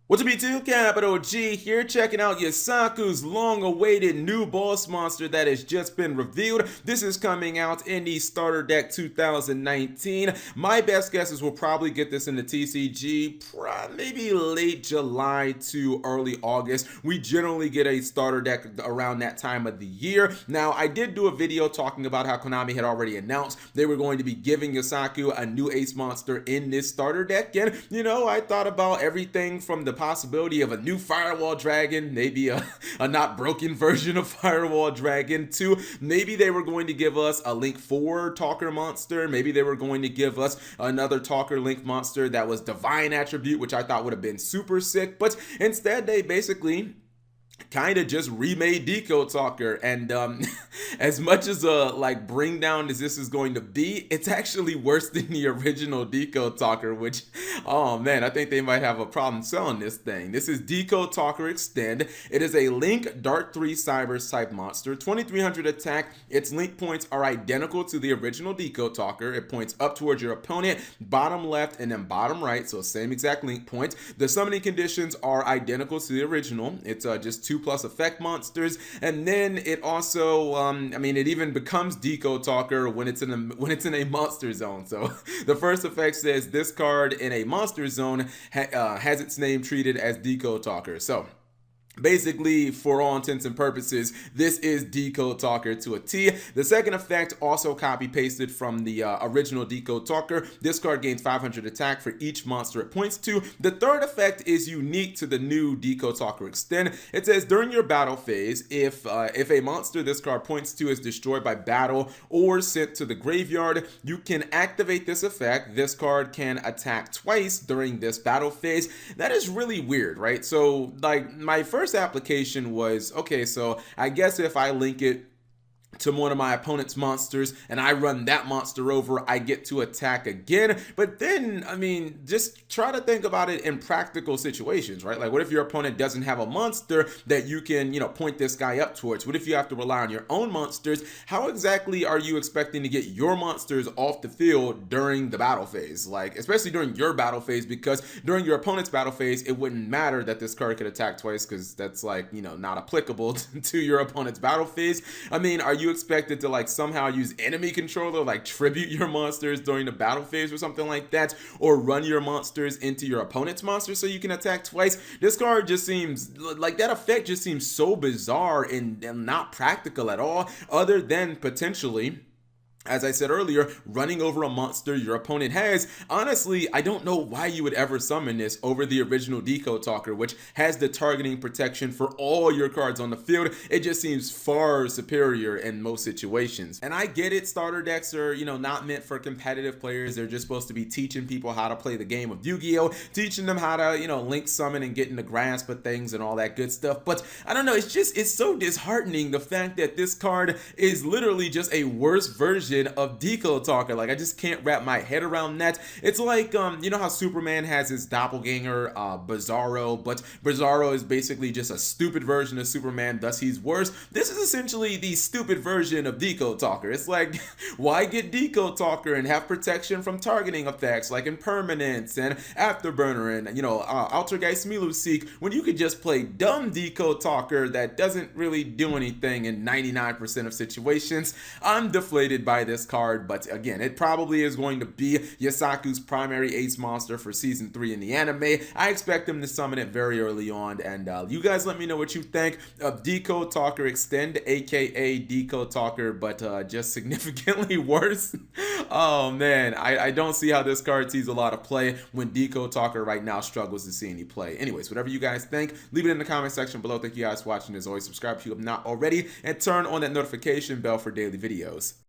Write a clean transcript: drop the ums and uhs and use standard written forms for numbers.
What's up, YouTube? Capital G here, checking out Yusaku'S long-awaited new boss monster that has just been revealed. This is coming out in the Starter Deck 2019. My best guess is we'll probably get this in the TCG, maybe late July to early August. We generally get a Starter Deck around that time of the year. Now, I did do a video talking about how Konami had already announced they were going to be giving Yusaku a new ace monster in this Starter Deck, and I thought about everything from the possibility of a new Firewall Dragon, maybe a not broken version of Firewall Dragon, to maybe they were going to give us a Link 4 Talker monster, maybe they were going to give us another Talker Link monster that was Divine Attribute, which I thought would have been super sick, but instead they basically kind of just remade Decode Talker, and as much as like bring down as this is going to be, it's actually worse than the original Decode Talker, which, oh man, I think they might have a problem selling this thing. This is Decode Talker Extend. It is a Link Dart 3 Cybers type monster, 2300 attack. Its link points are identical to the original Decode Talker. It points up towards your opponent, bottom left and then bottom right, so same exact link points. The summoning conditions are identical to the original. It's just 2+ effect monsters, and then it also it even becomes Decode Talker when it's in a monster zone. So the first effect says this card in a monster zone has its name treated as Decode Talker. So basically, for all intents and purposes, this is Decode Talker to a T. The second effect also copy-pasted from the original Decode Talker. This card gains 500 attack for each monster it points to. The third effect is unique to the new Decode Talker Extend. It says, during your battle phase, if a monster this card points to is destroyed by battle or sent to the graveyard, you can activate this effect. This card can attack twice during this battle phase. That is really weird, right? So, like, my first application was, okay, so I guess if I link it to one of my opponent's monsters and I run that monster over, I get to attack again. But then, just try to think about it in practical situations, right? Like, what if your opponent doesn't have a monster that you can, point this guy up towards? What if you have to rely on your own monsters? How exactly are you expecting to get your monsters off the field during the battle phase? Like, especially during your battle phase, because during your opponent's battle phase, it wouldn't matter that this card could attack twice, because that's like, not applicable to your opponent's battle phase. Are you expected to like somehow use enemy controller, like tribute your monsters during the battle phase or something like that, or run your monsters into your opponent's monsters so you can attack twice? This card just seems like that effect just seems so bizarre and not practical at all, other than potentially, as I said earlier, running over a monster your opponent has. Honestly, I don't know why you would ever summon this over the original Decode Talker, which has the targeting protection for all your cards on the field. It just seems far superior in most situations. And I get it, starter decks are, not meant for competitive players. They're just supposed to be teaching people how to play the game of Yu-Gi-Oh!, teaching them how to, link summon and get in the grasp of things and all that good stuff. But I don't know, it's so disheartening, the fact that this card is literally just a worse version of Decode Talker. Like, I just can't wrap my head around that. It's like, you know how Superman has his doppelganger, Bizarro, but Bizarro is basically just a stupid version of Superman, thus he's worse. This is essentially the stupid version of Decode Talker. It's like, why get Decode Talker and have protection from targeting effects like Impermanence and Afterburner and, Altergeist Miluseek, when you could just play dumb Decode Talker that doesn't really do anything in 99% of situations? I'm deflated by this card, but again, it probably is going to be Yusaku'S primary ace monster for season 3 in the anime. I expect him to summon it very early on, and you guys let me know what you think of Decode Talker Extend, aka Decode Talker, but just significantly worse. Oh man, I don't see how this card sees a lot of play when Decode Talker right now struggles to see any play. Anyways, whatever you guys think, leave it in the comment section below. Thank you guys for watching. As always, subscribe if you have not already, and turn on that notification bell for daily videos.